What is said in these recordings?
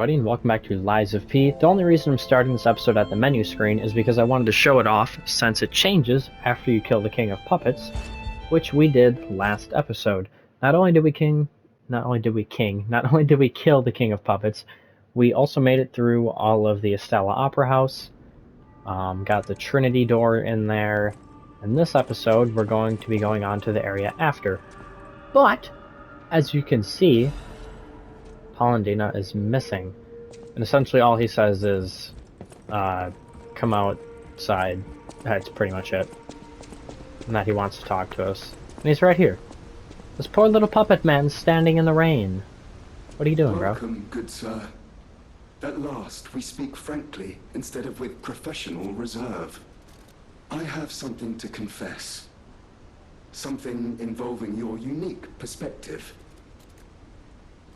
Everybody, and welcome back to Lies of P. The only reason I'm starting this episode at the menu screen is because I wanted to show it off, since it changes after you kill the King of Puppets, which we did last episode. Not only did we kill the King of Puppets, we also made it through all of the Estella Opera House, got the Trinity door in there, and this episode we're going to be going on to the area after. But, as you can see, Polendina is missing. And essentially all he says is, come outside. That's pretty much it. And that he wants to talk to us. And he's right here. This poor little puppet man's standing in the rain. What are you doing, bro? Welcome, good sir. At last, we speak frankly, instead of with professional reserve. I have something to confess. Something involving your unique perspective.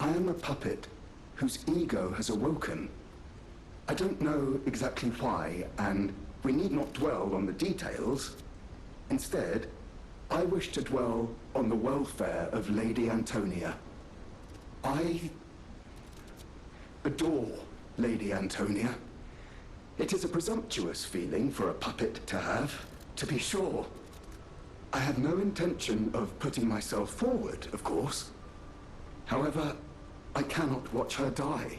I am a puppet whose ego has awoken. I don't know exactly why, and we need not dwell on the details. Instead, I wish to dwell on the welfare of Lady Antonia. I adore Lady Antonia. It is a presumptuous feeling for a puppet to have, to be sure. I have no intention of putting myself forward, of course. However, I cannot watch her die.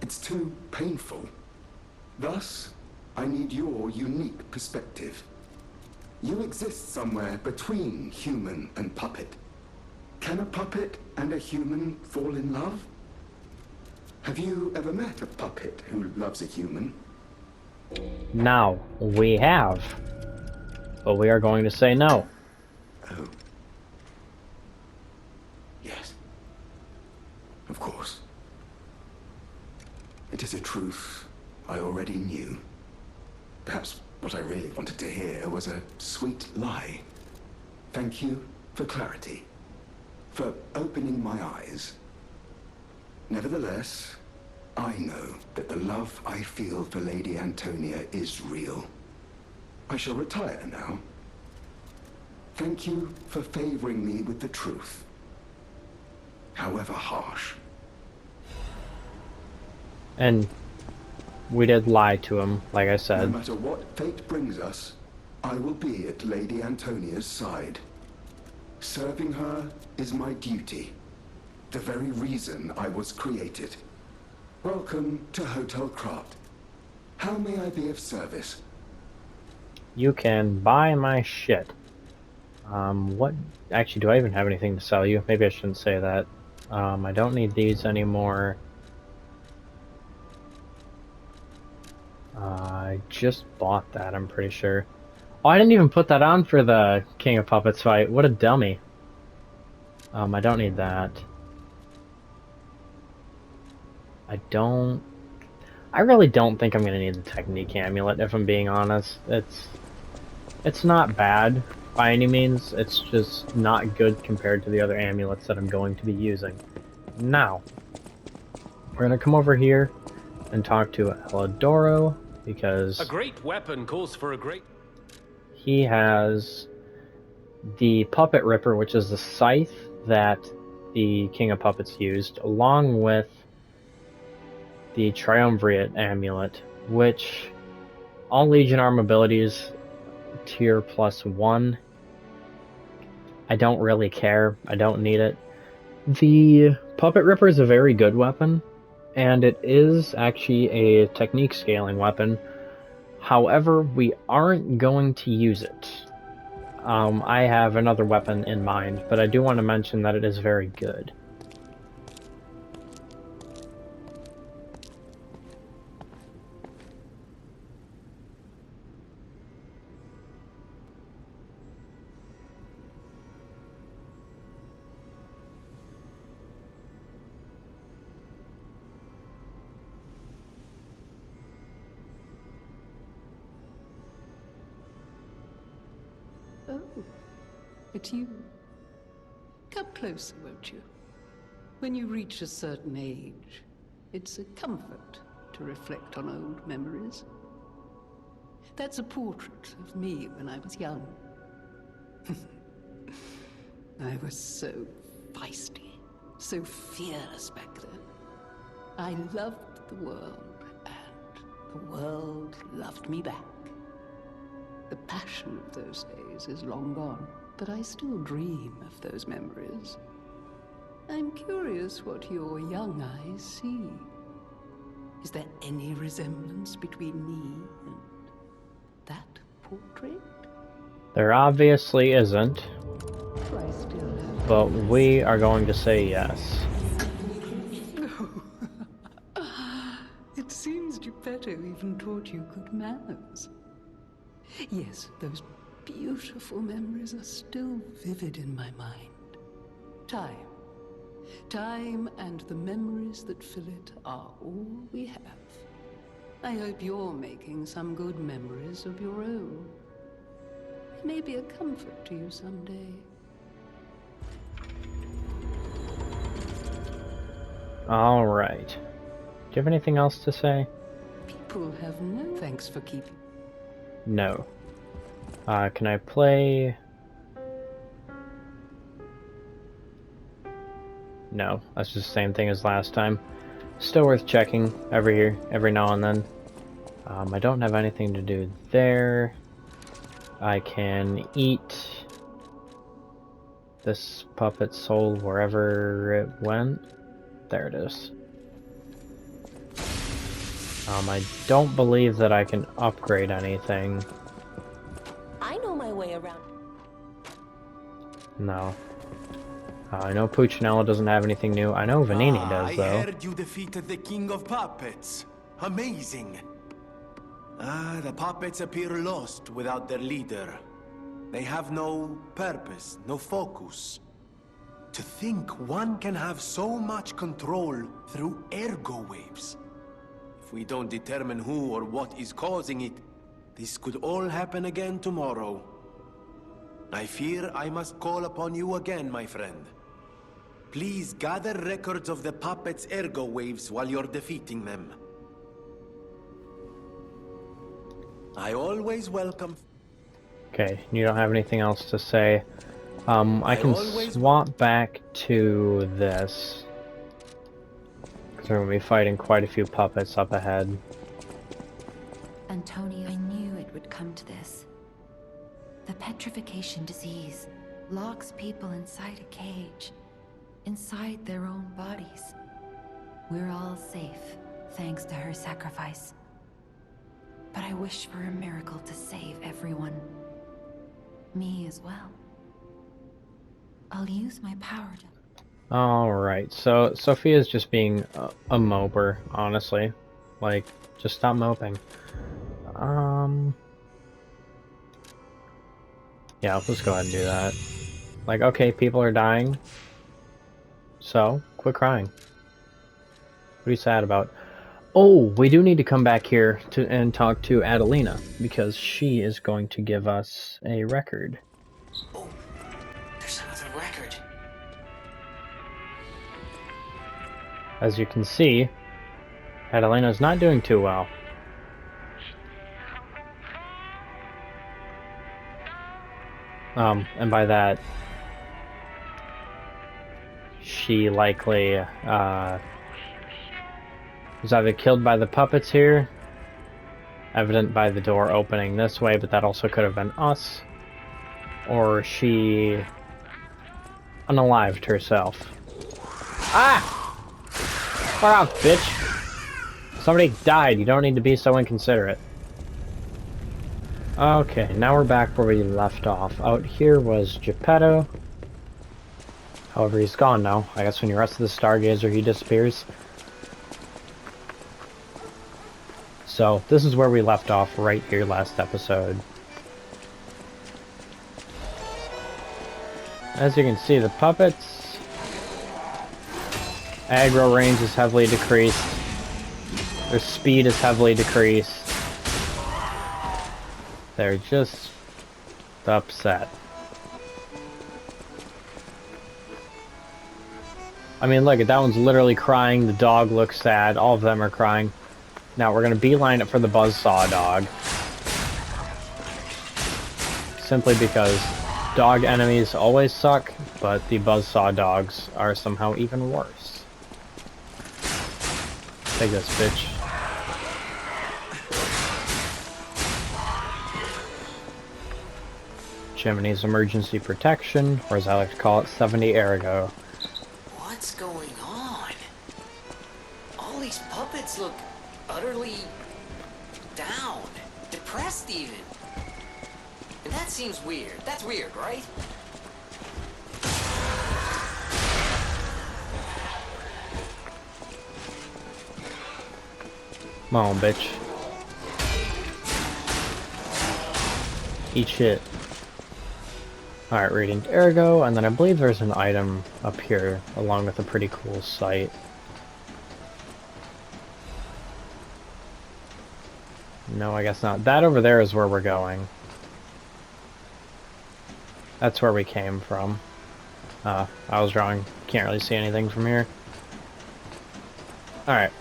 It's too painful. Thus, I need your unique perspective. You exist somewhere between human and puppet. Can a puppet and a human fall in love? Have you ever met a puppet who loves a human? Now, we have. But we are going to say no. Oh. Yes. Of course. It is a truth I already knew. Perhaps what I really wanted to hear was a sweet lie. Thank you for clarity, for opening my eyes. Nevertheless, I know that the love I feel for Lady Antonia is real. I shall retire now. Thank you for favoring me with the truth, however harsh. And we did lie to him, like I said. No matter what fate brings us, I will be at Lady Antonia's side. Serving her is my duty, the very reason I was created. Welcome to Hotel Krat. How may I be of service? You can buy my shit. What? Actually, do I even have anything to sell you? Maybe I shouldn't say that. I don't need these anymore. I just bought that, I'm pretty sure. Oh, I didn't even put that on for the King of Puppets fight. What a dummy. I don't need that. I really don't think I'm gonna need the Technique Amulet, if I'm being honest. It's not bad by any means. It's just not good compared to the other amulets that I'm going to be using. Now, we're gonna come over here and talk to Elidoro, because a great weapon calls for a great... He has the Puppet Ripper, which is the scythe that the King of Puppets used, along with the Triumvirate Amulet, which all Legion Arm abilities tier +1. I don't really care. I don't need it. The Puppet Ripper is a very good weapon, and it is actually a technique scaling weapon. However, we aren't going to use it. I have another weapon in mind, but I do want to mention that it is very good. Oh, it's you. Come closer, won't you? When you reach a certain age, it's a comfort to reflect on old memories. That's a portrait of me when I was young. I was so feisty, so fearless back then. I loved the world, and the world loved me back. The passion of those days is long gone, but I still dream of those memories. I'm curious what your young eyes see. Is there any resemblance between me and that portrait? There obviously isn't, I still have but we are going to say yes. It seems Geppetto even taught you good manners. Yes, those beautiful memories are still vivid in my mind. Time and the memories that fill it are all we have. I hope you're making some good memories of your own. It may be a comfort to you someday. All right. Do you have anything else to say? People have no thanks for keeping. No. Can I play? No, that's just the same thing as last time. Still worth checking every now and then. I don't have anything to do there. I can eat this puppet soul wherever it went. There it is. I don't believe that I can upgrade anything. I know my way around. No. I know Puccinello doesn't have anything new. I know Vanini does, though. I heard you defeated the King of Puppets. Amazing. The puppets appear lost without their leader. They have no purpose, no focus. To think one can have so much control through ergo waves. If we don't determine who or what is causing it, this could all happen again tomorrow. I fear I must call upon you again, my friend. Please gather records of the puppets' ergo waves while you're defeating them. I always welcome... Okay, you don't have anything else to say. I can swap back to this. Because we're going to be fighting quite a few puppets up ahead. Antonio, I knew it would come to this. The petrification disease locks people inside a cage, inside their own bodies. We're all safe, thanks to her sacrifice. But I wish for a miracle to save everyone. Me as well. I'll use my power to... Alright, so Sophia's just being a moper, honestly. Like, just stop moping. Yeah, let's go ahead and do that. Like, okay, people are dying. So, quit crying. What are you sad about? Oh, we do need to come back here and talk to Adelina, because she is going to give us a record. Oh, there's another record. As you can see, Adelina's not doing too well. And by that, she likely, was either killed by the puppets here, evident by the door opening this way, but that also could have been us, or she unalived herself. Ah! Far off, bitch! Somebody died, you don't need to be so inconsiderate. Okay, now we're back where we left off. Out here was Geppetto. However, he's gone now. I guess when you rest of the Stargazer, he disappears. So, this is where we left off right here last episode. As you can see, the puppets' aggro range is heavily decreased. Their speed is heavily decreased. They're just upset. I mean, look, that one's literally crying. The dog looks sad. All of them are crying. Now we're going to beeline it for the buzzsaw dog. Simply because dog enemies always suck, but the buzzsaw dogs are somehow even worse. Take this, bitch. Chimney's emergency protection, or as I like to call it, 70 ergo. What's going on? All these puppets look utterly down, depressed even. And that seems weird. That's weird, right? Come on, bitch. Eat shit. Alright, reading ergo, and then I believe there's an item up here, along with a pretty cool site. No, I guess not. That over there is where we're going. That's where we came from. I was wrong. Can't really see anything from here. Alright.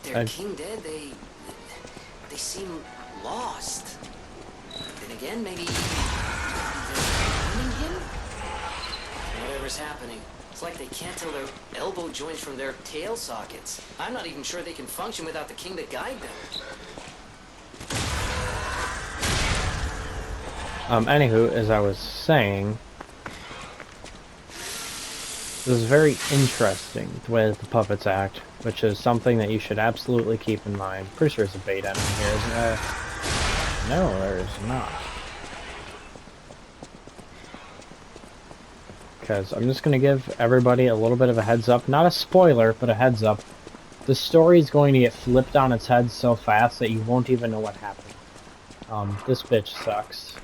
With their king dead, they seem lost. Then again, maybe they're finding him? Whatever's happening, it's like they can't tell their elbow joints from their tail sockets. I'm not even sure they can function without the king to guide them. Anywho, as I was saying, this is very interesting, the way that the puppets act, which is something that you should absolutely keep in mind. Pretty sure there's a bait enemy here, isn't there? No, there's not. Because I'm just going to give everybody a little bit of a heads up. Not a spoiler, but a heads up. The story is going to get flipped on its head so fast that you won't even know what happened. This bitch sucks.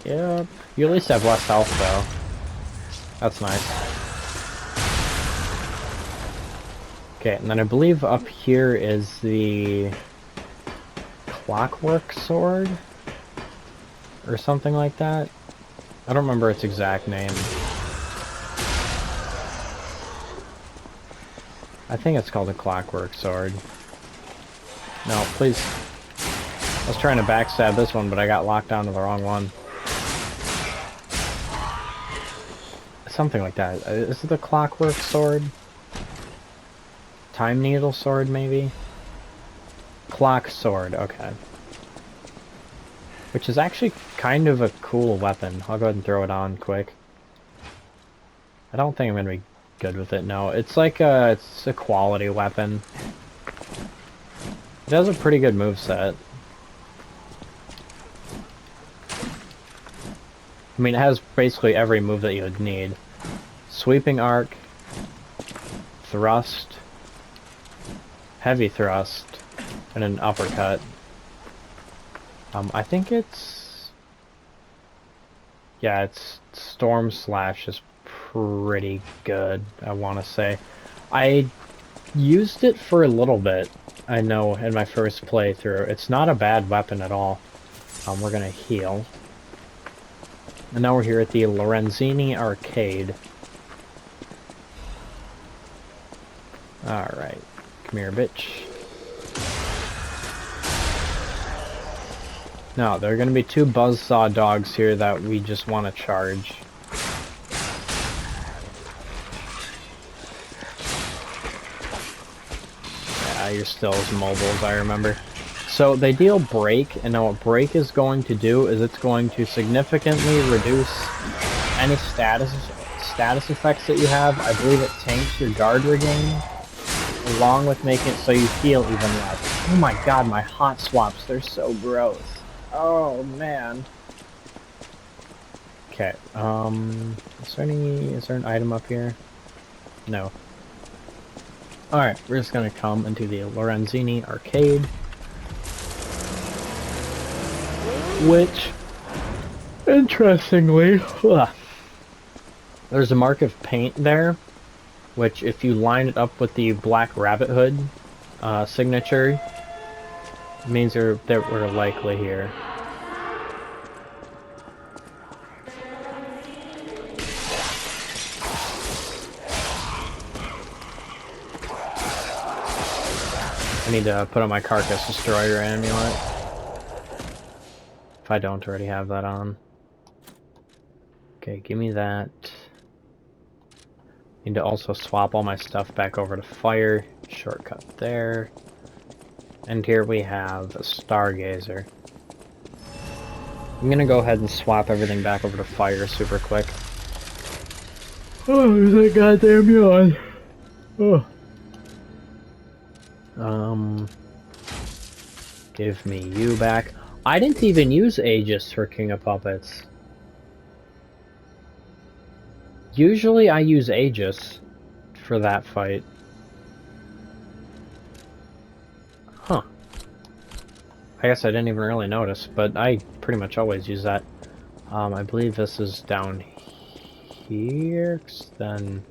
Yeah, you at least have less health though. That's nice. Okay, and then I believe up here is the clockwork sword? Or something like that? I don't remember its exact name. I think it's called a clockwork sword. No, please. I was trying to backstab this one, but I got locked onto the wrong one. Something like that. Is it the clockwork sword? Time needle sword, maybe? Clock sword, okay. Which is actually kind of a cool weapon. I'll go ahead and throw it on quick. I don't think I'm gonna be good with it, no. It's like it's a quality weapon. It has a pretty good moveset. I mean, it has basically every move that you would need. Sweeping arc, thrust, heavy thrust, and an uppercut. I think it's... yeah, it's Storm Slash is pretty good, I want to say. I used it for a little bit, I know, in my first playthrough. It's not a bad weapon at all. We're gonna heal. And now we're here at the Lorenzini Arcade. Alright. Come here, bitch. Now, there are going to be two buzzsaw dogs here that we just want to charge. Yeah, you're still as mobile as I remember. So, they deal break, and now what break is going to do is it's going to significantly reduce any status effects that you have. I believe it tanks your guard regain, along with making it so you heal even less. Oh my god, my hot swaps, they're so gross. Oh man. Okay, is there an item up here? No. Alright, we're just gonna come into the Lorenzini Arcade. Which, interestingly, there's a mark of paint there, which if you line it up with the Black Rabbit Hood signature, it means that we're likely here. I need to put on my Carcass Destroyer amulet. If I don't already have that on. Okay, give me that. Need to also swap all my stuff back over to fire. Shortcut there. And here we have a Stargazer. I'm gonna go ahead and swap everything back over to fire super quick. Oh, that goddamn yawn. Oh. Give me you back. I didn't even use Aegis for King of Puppets. Usually I use Aegis for that fight. Huh. I guess I didn't even really notice, but I pretty much always use that. I believe this is down here, 'cause then...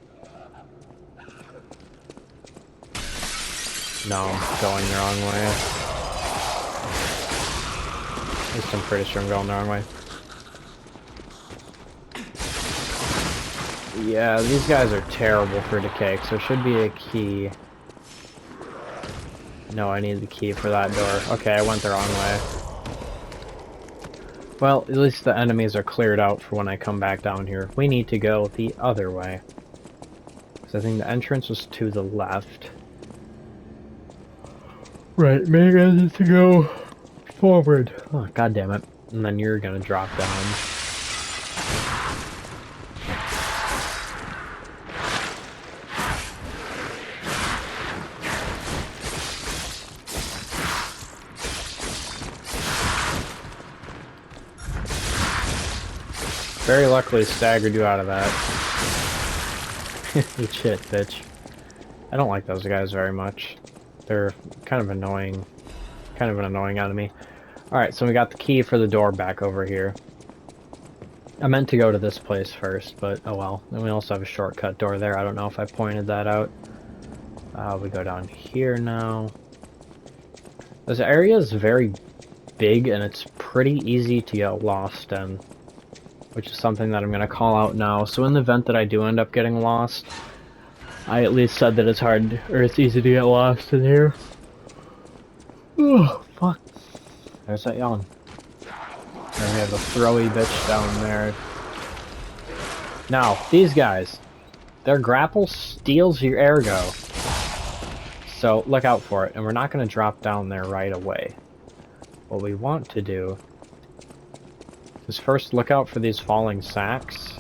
No, I'm going the wrong way. At least I'm pretty sure I'm going the wrong way. Yeah, these guys are terrible for decay, so there should be a key. No, I need the key for that door. Okay, I went the wrong way. Well, at least the enemies are cleared out for when I come back down here. We need to go the other way. Because I think the entrance was to the left. Right, maybe I need to go forward. Oh, god damn it. And then you're gonna drop down. Very luckily staggered you out of that. Eat shit, bitch. I don't like those guys very much. They're kind of annoying. Kind of an annoying enemy. Alright, so we got the key for the door back over here. I meant to go to this place first, but oh well. And we also have a shortcut door there. I don't know if I pointed that out. We go down here now. This area is very big and it's pretty easy to get lost in. Which is something that I'm going to call out now. So in the event that I do end up getting lost, I at least said that it's hard, or it's easy to get lost in here. Oh, fuck. There's that yawn. And we have a throwy bitch down there. Now, these guys, their grapple steals your ergo. So look out for it, and we're not going to drop down there right away. What we want to do is first look out for these falling sacks.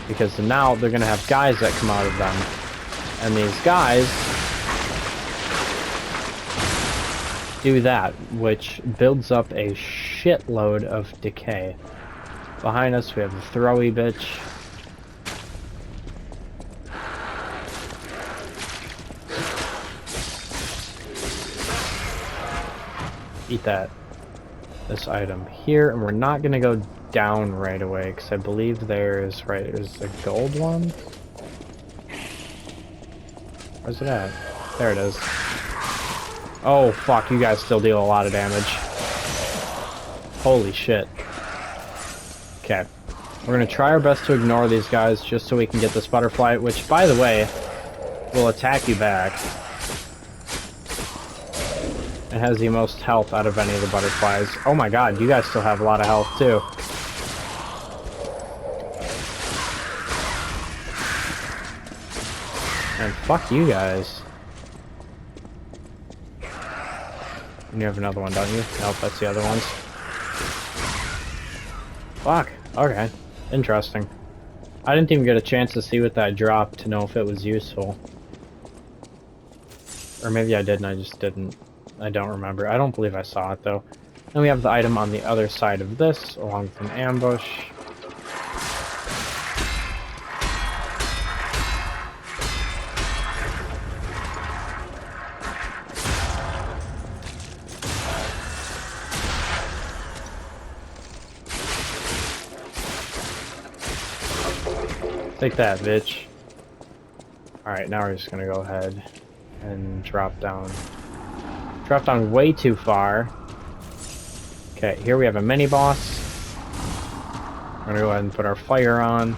Because now they're going to have guys that come out of them. And these guys do that, which builds up a shitload of decay. Behind us we have the throwy bitch. Eat that. This item here, and we're not gonna go down right away because I believe there's a gold one. Where's it at? There it is. Oh fuck, you guys still deal a lot of damage. Holy shit. Okay. We're gonna try our best to ignore these guys just so we can get this butterfly, which by the way will attack you back. It has the most health out of any of the butterflies. Oh my god, you guys still have a lot of health too. And fuck you guys. And you have another one, don't you? Nope, that's the other ones. Fuck. Okay. Interesting. I didn't even get a chance to see what that dropped to know if it was useful. Or maybe I did and I just didn't. I don't remember. I don't believe I saw it though. Then we have the item on the other side of this, along with an ambush. Take that, bitch. Alright, now we're just gonna go ahead and drop down. Dropped down way too far. Okay, here we have a mini boss. We're gonna go ahead and put our fire on.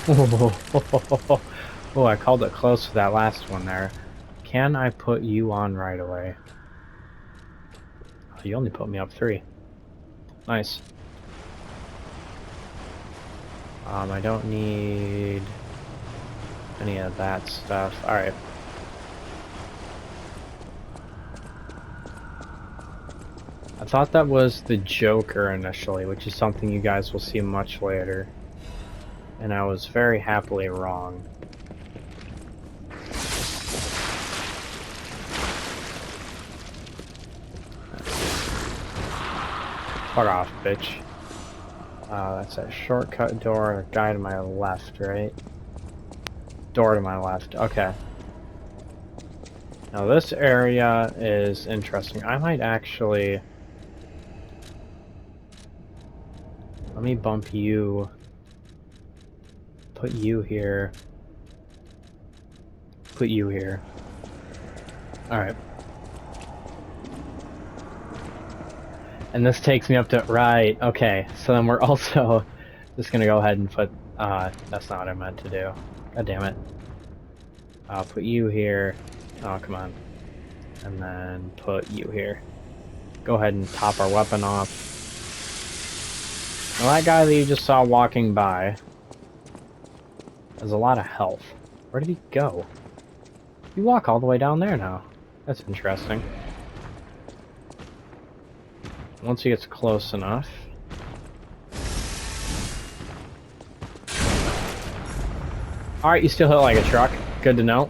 Oh, I called it close to that last one there. Can I put you on right away? Oh, you only put me up 3. Nice. I don't need any of that stuff. Alright. I thought that was the Joker initially, which is something you guys will see much later. And I was very happily wrong. Fuck off, bitch. That's a shortcut door, guy to my left, right? Door to my left, okay. Now this area is interesting. I might actually... Let me bump you. Put you here. Put you here. Alright. And this takes me up to... Right, okay. So then we're also just gonna go ahead and put... that's not what I meant to do. God damn it. I'll put you here. Oh, come on. And then put you here. Go ahead and top our weapon off. Now that guy that you just saw walking by has a lot of health. Where did he go? You walk all the way down there now. That's interesting. Once he gets close enough. Alright, you still hit like a truck. Good to know.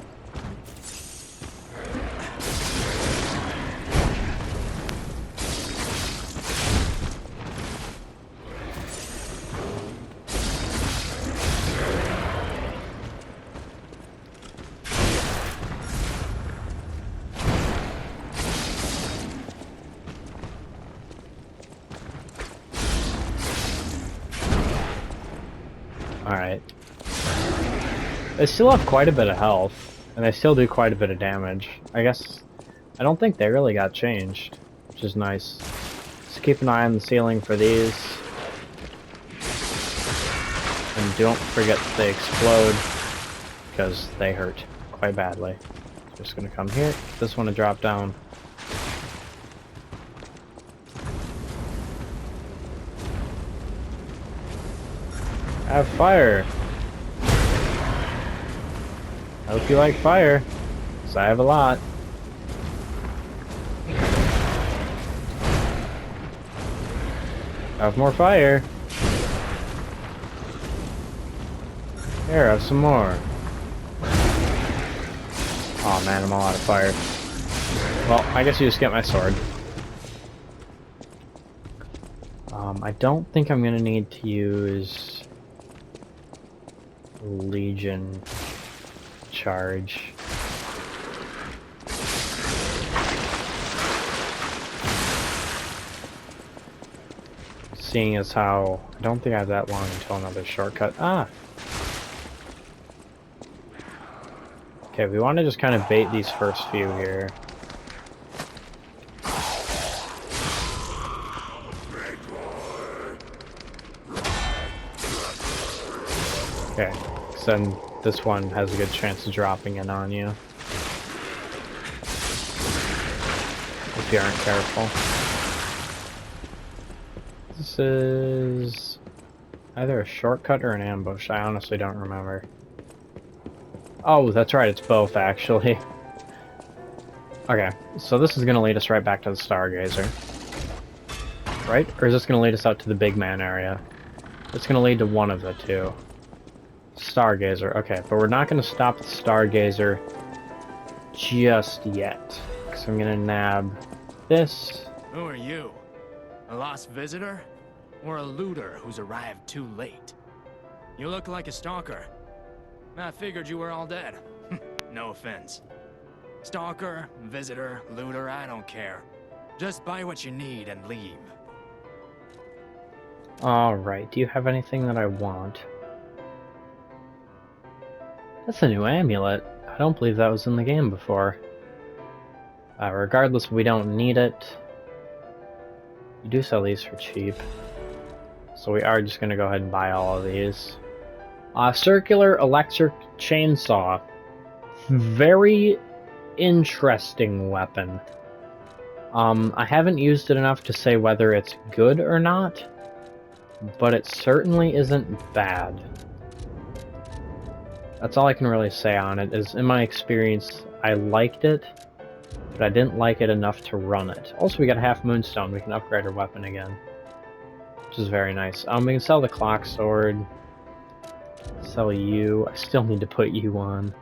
Alright. They still have quite a bit of health, and they still do quite a bit of damage. I guess, I don't think they really got changed, which is nice. Just keep an eye on the ceiling for these. And don't forget that they explode, because they hurt quite badly. Just gonna come here, get this one to drop down. Have fire! I hope you like fire, because I have a lot. Have more fire. Here, have some more. Oh man, I'm all out of fire. Well, I guess you just get my sword. I don't think I'm gonna need to use Legion charge. Seeing as how I don't think I have that long until another shortcut. Ah! Okay, we want to just kind of bait these first few here. Okay, because then this one has a good chance of dropping in on you. If you aren't careful. This is either a shortcut or an ambush. I honestly don't remember. Oh, that's right, it's both actually. Okay, so this is going to lead us right back to the Stargazer. Right? Or is this going to lead us out to the big man area? It's going to lead to one of the two. Stargazer, okay, but we're not going to stop the Stargazer just yet. Because I'm going to nab this. Who are you? A lost visitor? Or a looter who's arrived too late? You look like a stalker. I figured you were all dead. No offense. Stalker, visitor, looter, I don't care. Just buy what you need and leave. Alright, do you have anything that I want? That's a new amulet. I don't believe that was in the game before. Regardless, we don't need it. You do sell these for cheap. So we are just going to go ahead and buy all of these. Circular electric chainsaw. Very interesting weapon. I haven't used it enough to say whether it's good or not, but it certainly isn't bad. That's all I can really say on it, is in my experience, I liked it, but I didn't like it enough to run it. Also, we got a half moonstone, we can upgrade our weapon again, which is very nice. We can sell the clock sword, sell you. I still need to put you on.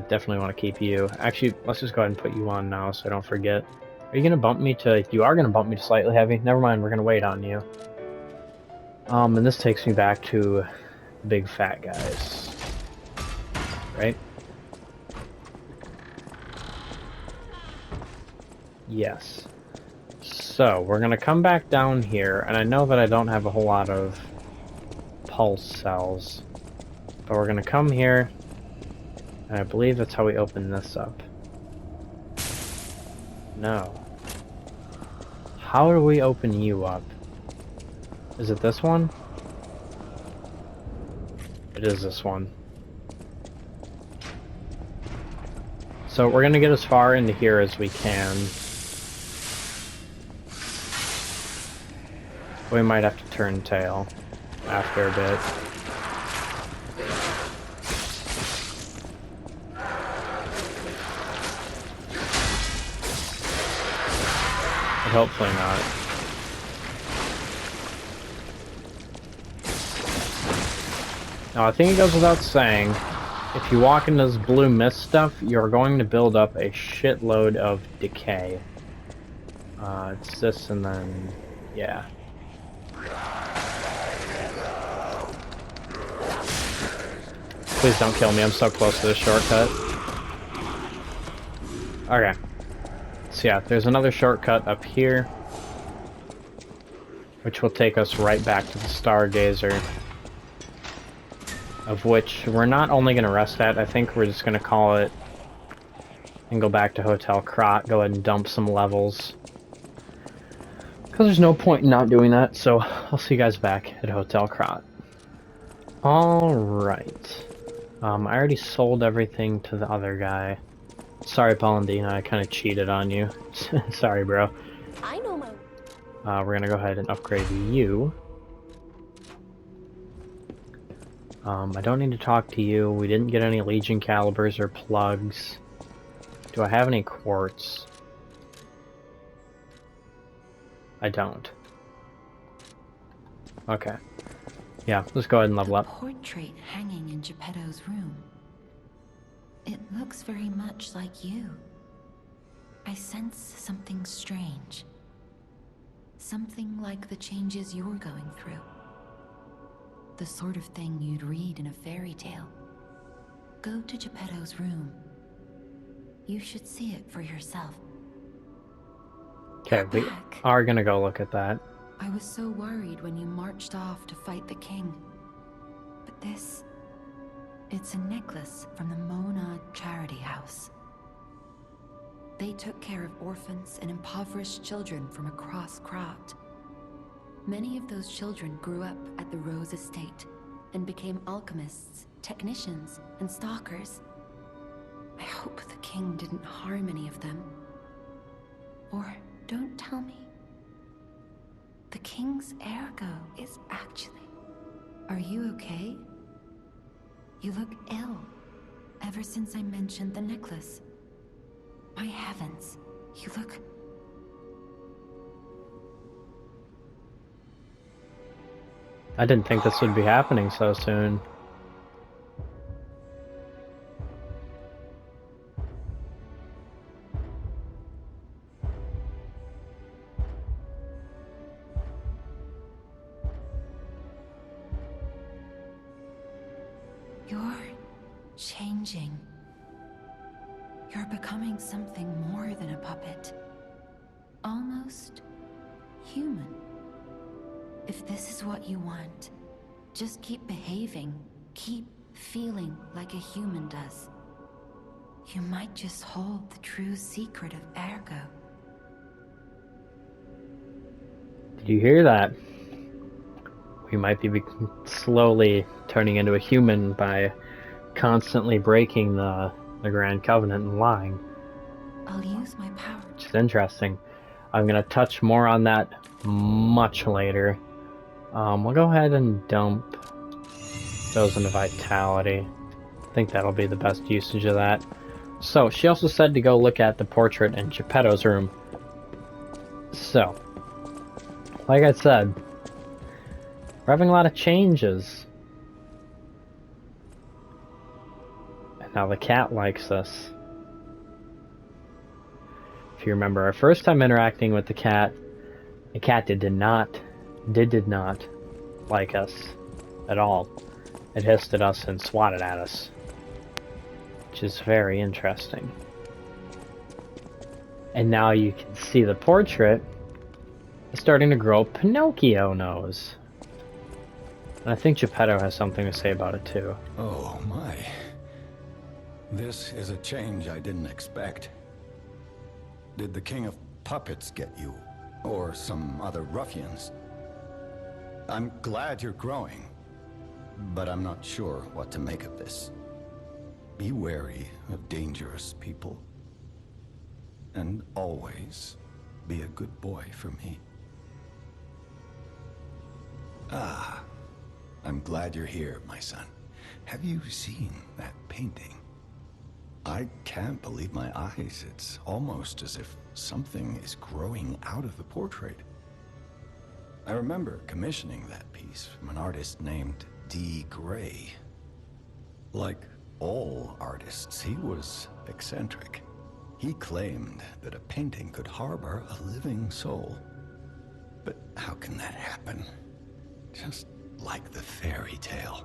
Definitely want to keep you. Actually, let's just go ahead and put you on now so I don't forget. Are you going to bump me to... You are going to bump me to slightly heavy? Never mind, we're going to wait on you. And this takes me back to the big fat guys. Right? Yes. So, we're going to come back down here, and I know that I don't have a whole lot of pulse cells. But we're going to come here, and I believe that's how we open this up. No. How do we open you up? Is it this one? It is this one. So we're gonna get as far into here as we can. We might have to turn tail after a bit. But hopefully not. Now I think it goes without saying, if you walk into this blue mist stuff, you're going to build up a shitload of decay. It's this and then... yeah. Please don't kill me, I'm so close to the shortcut. Okay. So yeah, there's another shortcut up here, which will take us right back to the Stargazer, of which we're not only going to rest at, I think we're just going to call it and go back to Hotel Krot, go ahead and dump some levels. Because there's no point in not doing that, so I'll see you guys back at Hotel Krot. Alright. I already sold everything to the other guy. Sorry, Paulandina, I kind of cheated on you. Sorry, bro. I know my... We're gonna go ahead and upgrade you. I don't need to talk to you. We didn't get any Legion calibers or plugs. Do I have any quartz? I don't. Okay. Yeah, let's go ahead and level up. Portrait hanging in Geppetto's room. It looks very much like you. I sense something strange. Something like the changes you're going through. The sort of thing you'd read in a fairy tale. Go to Geppetto's room. You should see it for yourself. Okay, we are gonna go look at that. I was so worried when you marched off to fight the king. But this... it's a necklace from the Mona Charity House. They took care of orphans and impoverished children from across Krot. Many of those children grew up at the Rose Estate and became alchemists, technicians, and stalkers. I hope the king didn't harm any of them. Or don't tell me. The king's ergo is actually... Are you okay? You look ill, ever since I mentioned the necklace. My heavens, you look... I didn't think this would be happening so soon. You're changing. You're becoming something more than a puppet. Almost human. If this is what you want, just keep behaving. Keep feeling like a human does. You might just hold the true secret of ergo. Did you hear that? we might be slowly turning into a human by constantly breaking the Grand Covenant and lying. I'll use my power. Which is interesting. I'm going to touch more on that much later. We'll go ahead and dump those into Vitality. I think that'll be the best usage of that. So, she also said to go look at the portrait in Geppetto's room. So, like I said, we're having a lot of changes. And now the cat likes us. If you remember our first time interacting with the cat did not like us at all. It hissed at us and swatted at us, which is very interesting. And now you can see the portrait is starting to grow Pinocchio nose. And I think Geppetto has something to say about it too. Oh my. This is a change I didn't expect. Did the King of Puppets get you? Or some other ruffians? I'm glad you're growing, but I'm not sure what to make of this. Be wary of dangerous people. And always be a good boy for me. Ah, I'm glad you're here, my son. Have you seen that painting? I can't believe my eyes. It's almost as if something is growing out of the portrait. I remember commissioning that piece from an artist named D. Gray. Like all artists, he was eccentric. He claimed that a painting could harbor a living soul. But how can that happen? Just like the fairy tale.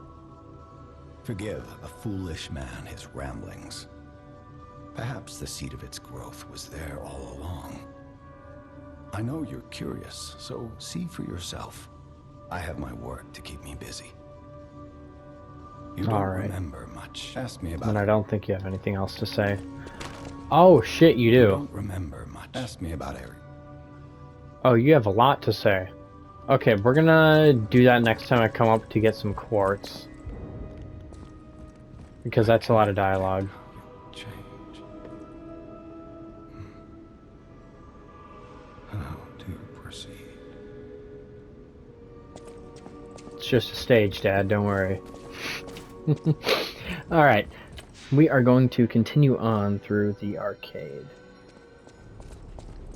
Forgive a foolish man his ramblings. Perhaps the seed of its growth was there all along. I know you're curious, so see for yourself. I have my work to keep me busy. You don't remember much. Ask me about And I don't think you have anything else to say. Oh shit, you do. You don't remember much. Ask me about Eric. Oh, you have a lot to say. Okay, we're gonna do that next time I come up to get some quartz. Because that's a lot of dialogue. Change. How to proceed? It's just a stage, Dad, don't worry. Alright, we are going to continue on through the arcade.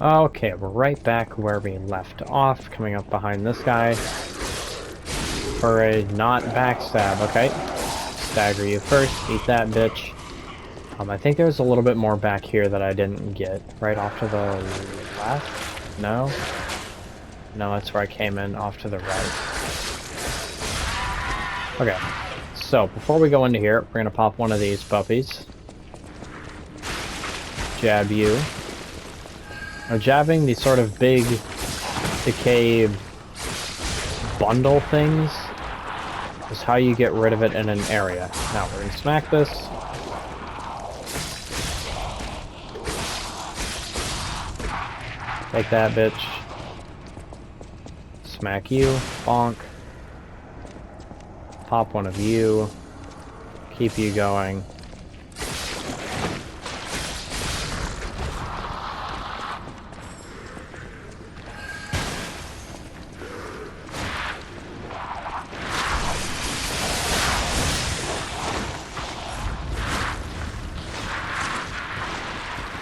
Okay, we're right back where we left off, coming up behind this guy. For a not backstab, okay. Stagger you first, eat that bitch. I think there's a little bit more back here that I didn't get. Right off to the left? No? No, that's where I came in, off to the right. Okay, so before we go into here, we're gonna pop one of these puppies. Jab you. Now, jabbing these sort of big decay bundle things is how you get rid of it in an area. Now we're gonna smack this. Take that bitch. Smack you. Bonk. Pop one of you. Keep you going.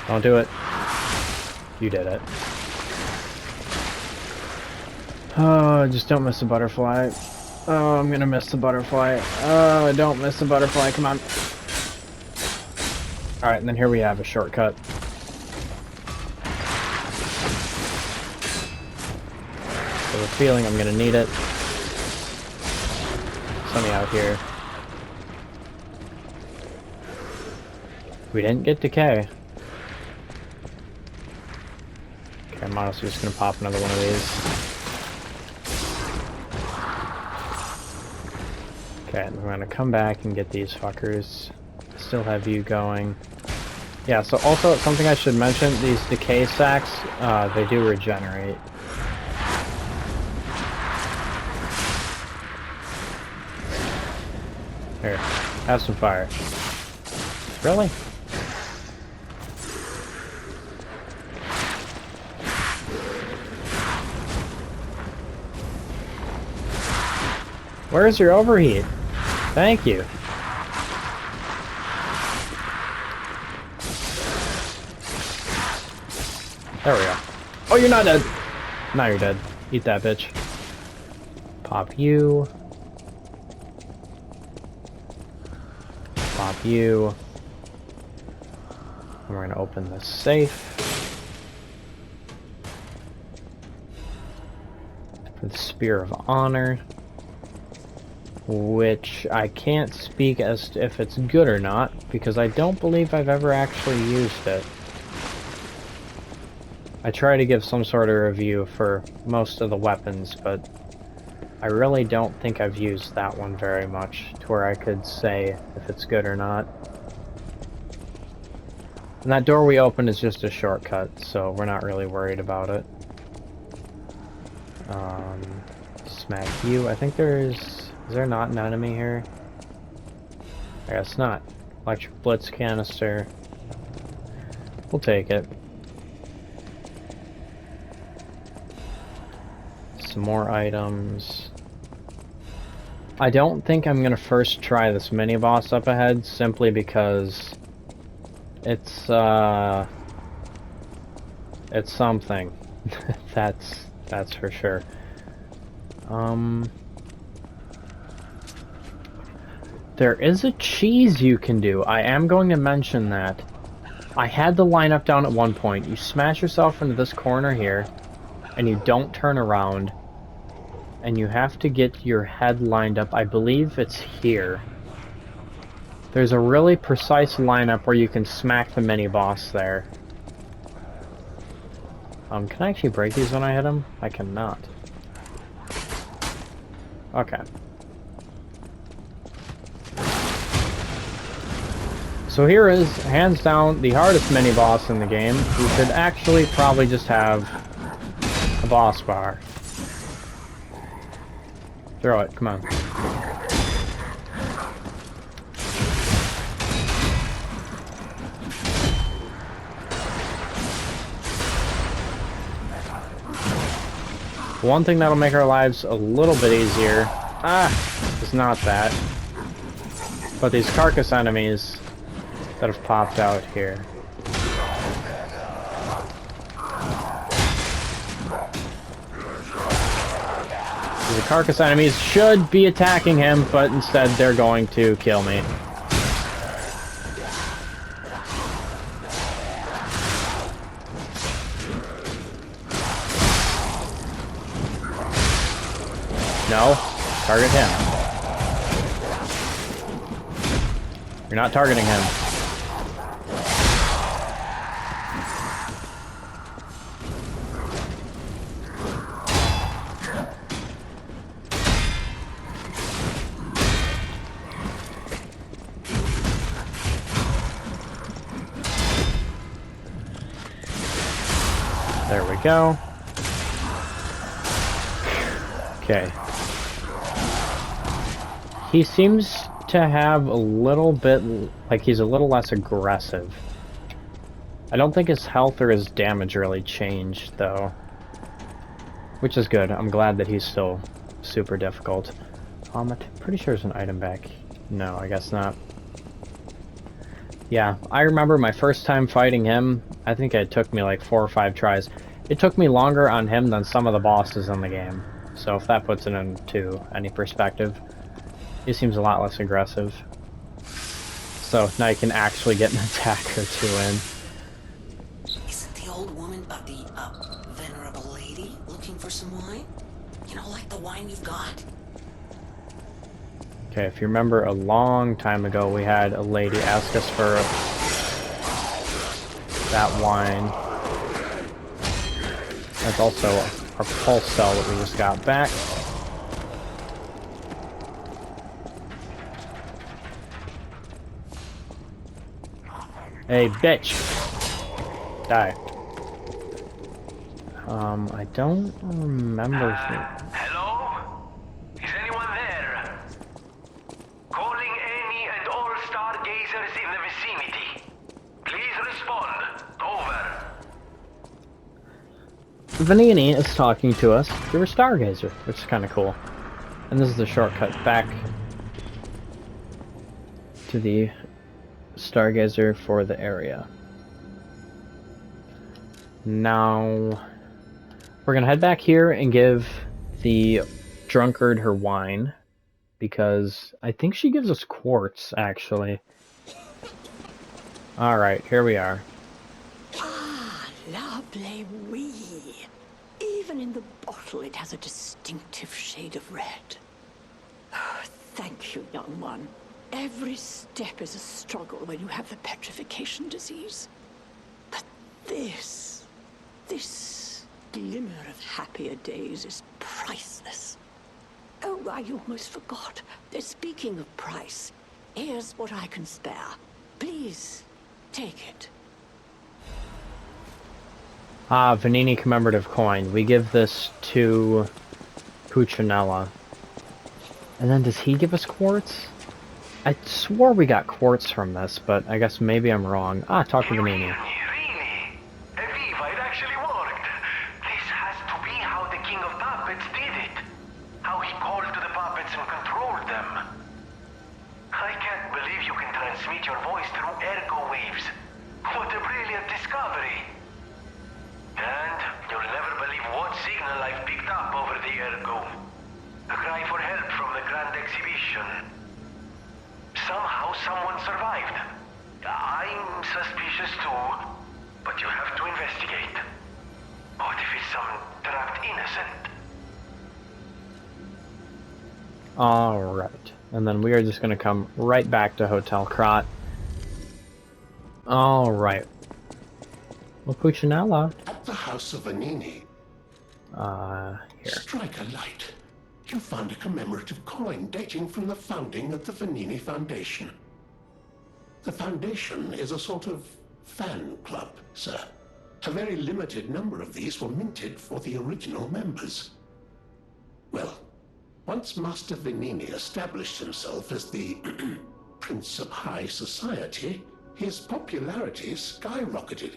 Don't do it. You did it. Oh, just don't miss the butterfly. Oh, I'm gonna miss the butterfly. Oh, don't miss the butterfly, come on. Alright, and then here we have a shortcut. I have a feeling I'm gonna need it. Sunny out here. We didn't get decay. Okay, I'm honestly just gonna pop another one of these. Okay, I'm gonna come back and get these fuckers. Still have you going. Yeah, so also something I should mention, these decay sacks, they do regenerate. Here, have some fire. Really? Where's your overheat? Thank you. There we go. Oh, you're not dead. Now you're dead. Eat that bitch. Pop you. Pop you. And we're gonna open this safe. For the Spear of Honor. Which I can't speak as to if it's good or not, because I don't believe I've ever actually used it. I try to give some sort of review for most of the weapons, but I really don't think I've used that one very much to where I could say if it's good or not. And that door we opened is just a shortcut, so we're not really worried about it. Smack you. I think there's... Is there not an enemy here? I guess not. Electric Blitz canister. We'll take it. Some more items. I don't think I'm gonna first try this mini boss up ahead, simply because it's something. that's for sure. There is a cheese you can do. I am going to mention that. I had the lineup down at one point. You smash yourself into this corner here, and you don't turn around. And you have to get your head lined up. I believe it's here. There's a really precise lineup where you can smack the mini-boss there. Can I actually break these when I hit them? I cannot. Okay. So here is, hands down, the hardest mini-boss in the game. You should actually probably just have a boss bar. Throw it, come on. One thing that'll make our lives a little bit easier, is not that, but these carcass enemies that have popped out here. The carcass enemies should be attacking him, but instead they're going to kill me. No, target him. You're not targeting him. There we go. Okay. He seems to have a little bit, like he's a little less aggressive. I don't think his health or his damage really changed, though. Which is good. I'm glad that he's still super difficult. I'm pretty sure there's an item back. No, I guess not. Yeah, I remember my first time fighting him. I think it took me like 4 or 5 tries. It took me longer on him than some of the bosses in the game. So if that puts it into any perspective, he seems a lot less aggressive. So now you can actually get an attack or two in. Isn't the old woman, the venerable lady, looking for some wine? You know, like the wine you've got? Okay, if you remember a long time ago, we had a lady ask us for that wine. That's also our pulse cell that we just got back. Hey, bitch! Die. I don't remember Hello? Is anyone there? Calling Vanini is talking to us through a stargazer, which is kind of cool. And this is the shortcut back to the stargazer for the area. Now, we're gonna head back here and give the drunkard her wine, because I think she gives us quartz, actually. Alright, here we are. Ah, lovely wee. Even in the bottle it has a distinctive shade of red. Oh, thank you, young one. Every step is a struggle when you have the petrification disease. But this glimmer of happier days is priceless. Oh, I almost forgot. Speaking of price, here's what I can spare. Please, take it. Ah, Vanini commemorative coin. We give this to Puccinella. And then does he give us quartz? I swore we got quartz from this, but I guess maybe I'm wrong. Ah, talk to Vanini. Somehow someone survived. I'm suspicious too, but you have to investigate. What if it's some trapped innocent? Alright. And then we are just gonna come right back to Hotel Krat. Alright. Well, Puccinella. At the house of Vanini. Here. Strike a light. You found a commemorative coin dating from the founding of the Vanini Foundation. The Foundation is a sort of fan club, sir. A very limited number of these were minted for the original members. Well, once Master Vanini established himself as the Prince of High Society, his popularity skyrocketed,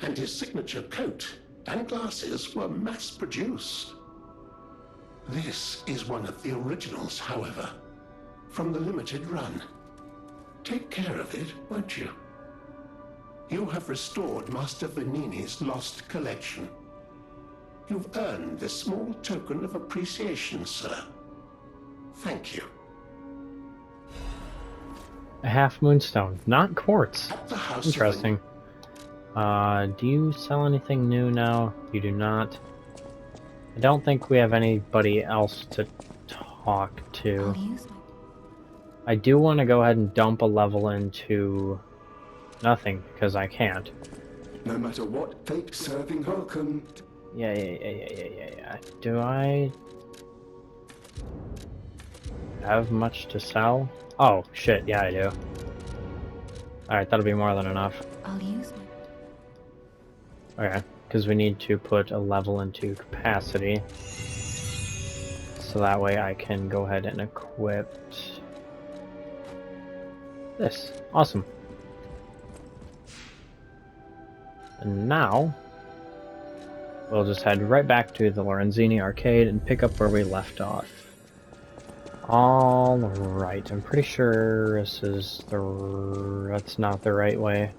and his signature coat and glasses were mass-produced. This is one of the originals, however, from the limited run. Take care of it, won't you? You have restored Master Vanini's lost collection. You've earned this small token of appreciation, sir. Thank you. A half moonstone, not quartz. At the house. Interesting. Do you sell anything new now? You do not. I don't think we have anybody else to talk to. I do want to go ahead and dump a level into nothing, because I can't. No matter what fate serving welcome. Yeah. Do I have much to sell? Oh, shit, yeah I do. Alright, that'll be more than enough. I'll use my... Okay, because we need to put a level into capacity. So that way I can go ahead and equip this. Awesome. And now, we'll just head right back to the Lorenzini arcade and pick up where we left off. Alright, I'm pretty sure this is that's not the right way.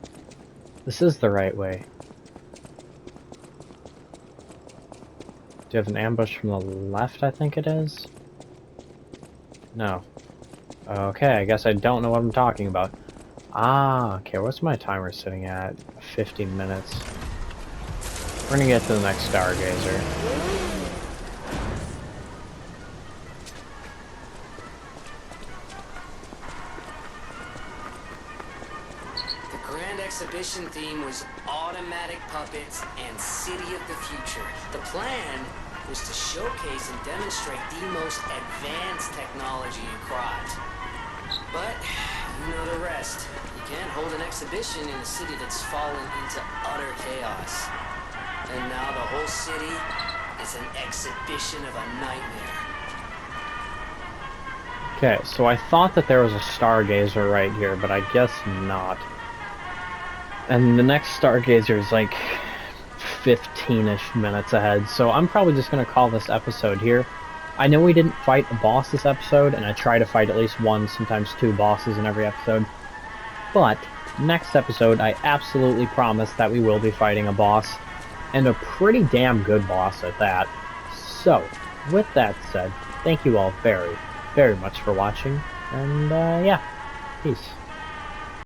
This is the right way. Do you have an ambush from the left, I think it is? No. Okay, I guess I don't know what I'm talking about. Ah, okay, what's my timer sitting at? 50 minutes. We're gonna get to the next Stargazer. Exhibition theme was automatic puppets and City of the Future. The plan was to showcase and demonstrate the most advanced technology in Krat. But you know the rest. You can't hold an exhibition in a city that's fallen into utter chaos. And now the whole city is an exhibition of a nightmare. Okay, so I thought that there was a Stargazer right here, but I guess not. And the next Stargazer is like 15-ish minutes ahead, so I'm probably just going to call this episode here. I know we didn't fight a boss this episode, and I try to fight at least one, sometimes two bosses in every episode. But, next episode, I absolutely promise that we will be fighting a boss, and a pretty damn good boss at that. So, with that said, thank you all very, very much for watching, and yeah, peace.